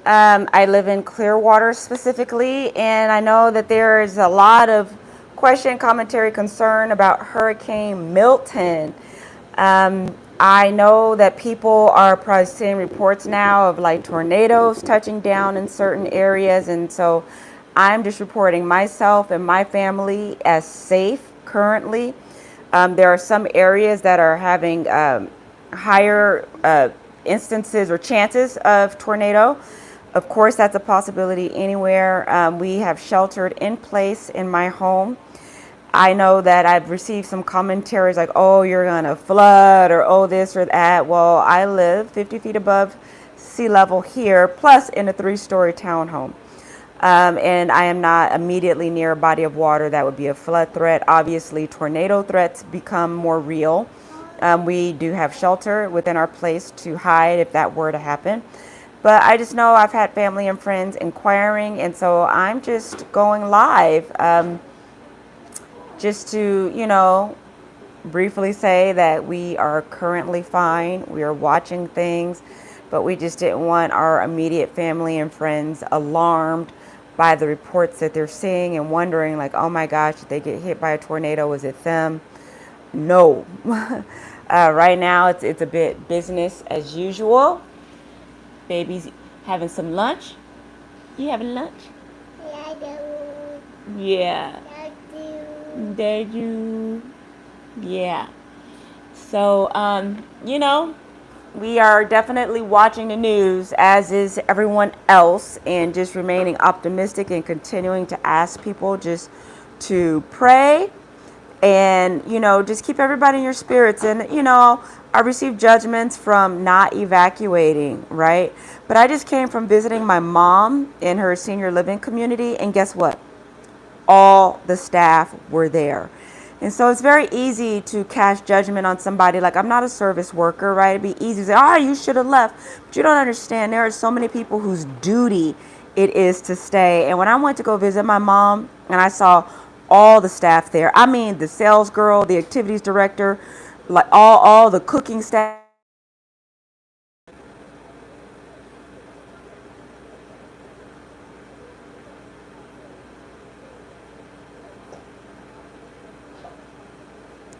I live in Clearwater specifically, and I know that there is a lot of question, commentary, concern about Hurricane Milton. I know that people are probably seeing reports now of like tornadoes touching down in certain areas, and so I'm just reporting myself and my family as safe currently. There are some areas that are having higher instances or chances of tornado. Of course, that's a possibility anywhere. We have sheltered in place in my home. I know that I've received some commentaries like, oh, you're going to flood or oh, this or that. Well, I live 50 feet above sea level here, plus in a 3-story townhome. And I am not immediately near a body of water that would be a flood threat. Obviously, tornado threats become more real. We do have shelter within our place to hide if that were to happen. But I just know I've had family and friends inquiring, and so I'm just going live just to, briefly say that we are currently fine. We are watching things, but we just didn't want our immediate family and friends alarmed by the reports that they're seeing and wondering like, oh my gosh, did they get hit by a tornado? Was it them? No. Right now it's a bit business as usual. Baby's having some lunch. You having lunch? Yeah, I do. Yeah. I do. Did you? Yeah. So, we are definitely watching the news, as is everyone else, and just remaining optimistic and continuing to ask people just to pray and, just keep everybody in your spirits. And, I received judgments from not evacuating, right? But I just came from visiting my mom in her senior living community, and guess what? All the staff were there. And so it's very easy to cast judgment on somebody. Like, I'm not a service worker, right? It'd be easy to say, oh, you should have left. But you don't understand. There are so many people whose duty it is to stay. And when I went to go visit my mom and I saw all the staff there, I mean, the sales girl, the activities director, like all the cooking staff.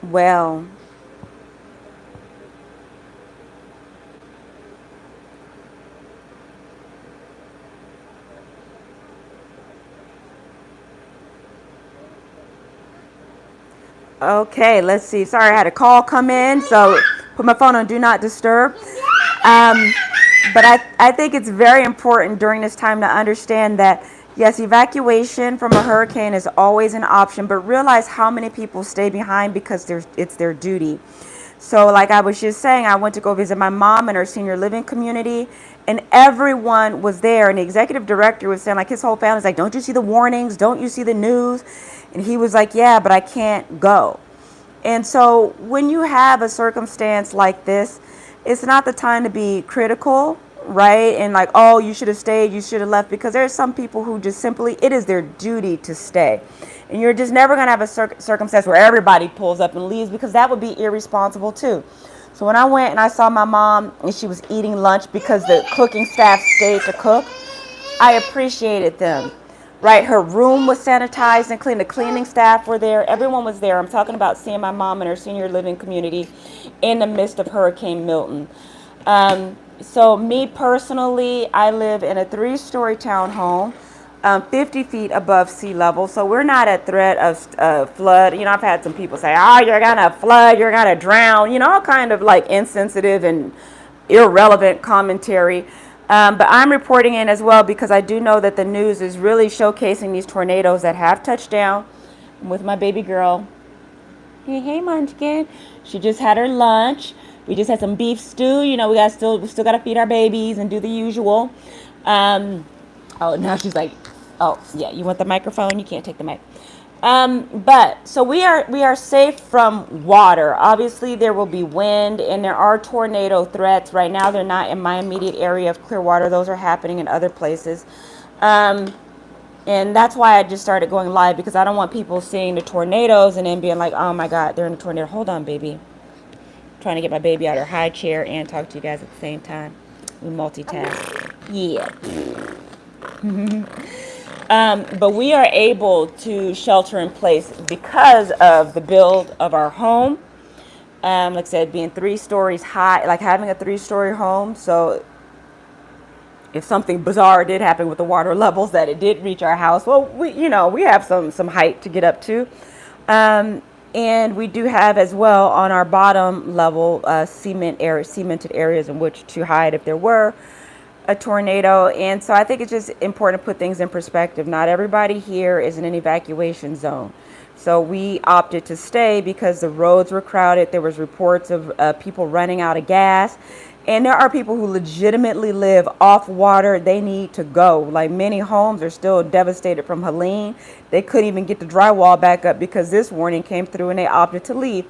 Well, okay, let's see. Sorry, I had a call come in, so put my phone on do not disturb. Um, but I think it's very important during this time to understand that, yes, evacuation from a hurricane is always an option, but realize how many people stay behind because it's their duty. So like I was just saying, I went to go visit my mom in her senior living community, and everyone was there. And the executive director was saying, like, his whole family's like, don't you see the warnings? Don't you see the news? And he was like, yeah, but I can't go. And so when you have a circumstance like this, it's not the time to be critical, right? And like, oh, you should have stayed, you should have left, because there are some people who just simply, it is their duty to stay. And you're just never going to have a circumstance where everybody pulls up and leaves, because that would be irresponsible too. So when I went and I saw my mom and she was eating lunch because the cooking staff stayed to cook, I appreciated them. Right, her room was sanitized and clean. The cleaning staff were there. Everyone was there. I'm talking about seeing my mom in her senior living community in the midst of Hurricane Milton. So me personally, I live in a 3-story townhome, 50 feet above sea level. So we're not at threat of flood. I've had some people say, oh, you're going to flood, you're going to drown, all kind of like insensitive and irrelevant commentary. But I'm reporting in as well because I do know that the news is really showcasing these tornadoes that have touched down. I'm with my baby girl. Hey, Munchkin. She just had her lunch. We just had some beef stew. We still got to feed our babies and do the usual. Now she's like, oh yeah, you want the microphone? You can't take the mic. But so we are safe from water. Obviously there will be wind and there are tornado threats. Right now they're not in my immediate area of Clearwater. Those are happening in other places. And that's why I just started going live, because I don't want people seeing the tornadoes and then being like, oh my God, they're in a tornado. Hold on, baby. I'm trying to get my baby out of her high chair and talk to you guys at the same time. We multitask. Yeah. But we are able to shelter in place because of the build of our home. Like I said, being 3 stories high, like having a 3-story home. So if something bizarre did happen with the water levels, that it did reach our house, well, we have some height to get up to. And we do have as well on our bottom level cemented areas in which to hide if there were a tornado. And so I think it's just important to put things in perspective. Not everybody here is in an evacuation zone. So we opted to stay because the roads were crowded. There was reports of people running out of gas. And there are people who legitimately live off water. They need to go. Like many homes are still devastated from Helene. They couldn't even get the drywall back up because this warning came through and they opted to leave.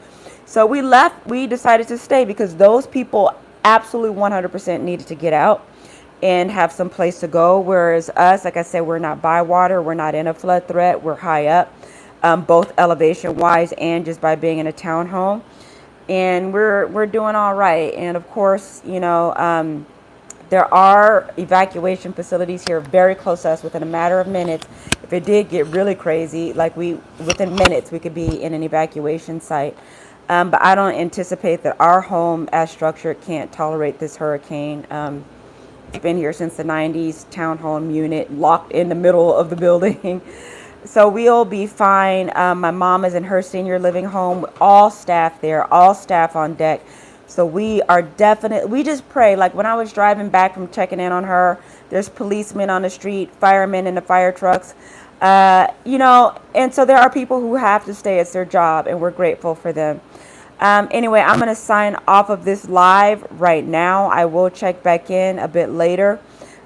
So we left. We decided to stay because those people absolutely 100% needed to get out and have some place to go. Whereas us, like I said, we're not by water. We're not in a flood threat. We're high up, both elevation wise and just by being in a townhome. And we're doing all right. And of course, there are evacuation facilities here very close to us. Within a matter of minutes, if it did get really crazy, within minutes we could be in an evacuation site. But I don't anticipate that our home as structured can't tolerate this hurricane. It's been here since the 90s, townhome unit, locked in the middle of the building. So we'll be fine. My mom is in her senior living home, all staff there, all staff on deck. So we just pray. Like when I was driving back from checking in on her, there's policemen on the street, firemen in the fire trucks, and so there are people who have to stay. It's their job, and we're grateful for them. Anyway, I'm going to sign off of this live right now. I will check back in a bit later.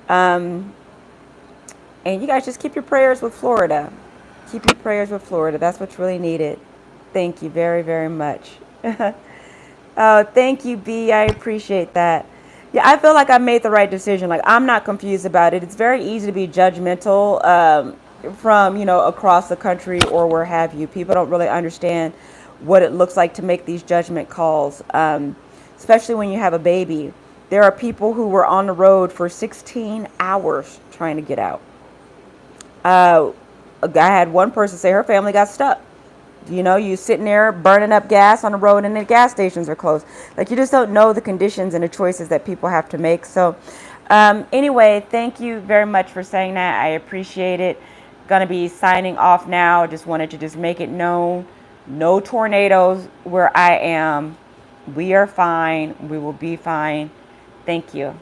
And you guys just keep your prayers with Florida. Keep your prayers with Florida. That's what's really needed. Thank you very, very much. Oh, thank you, B. I appreciate that. Yeah, I feel like I made the right decision. Like, I'm not confused about it. It's very easy to be judgmental from, across the country or where have you. People don't really understand what it looks like to make these judgment calls, especially when you have a baby. There are people who were on the road for 16 hours trying to get out. I had one person say her family got stuck. You sitting there burning up gas on the road and the gas stations are closed. Like, you just don't know the conditions and the choices that people have to make. So anyway, thank you very much for saying that. I appreciate it. Going to be signing off now. Just wanted to just make it known. No tornadoes where I am. We are fine. We will be fine. Thank you.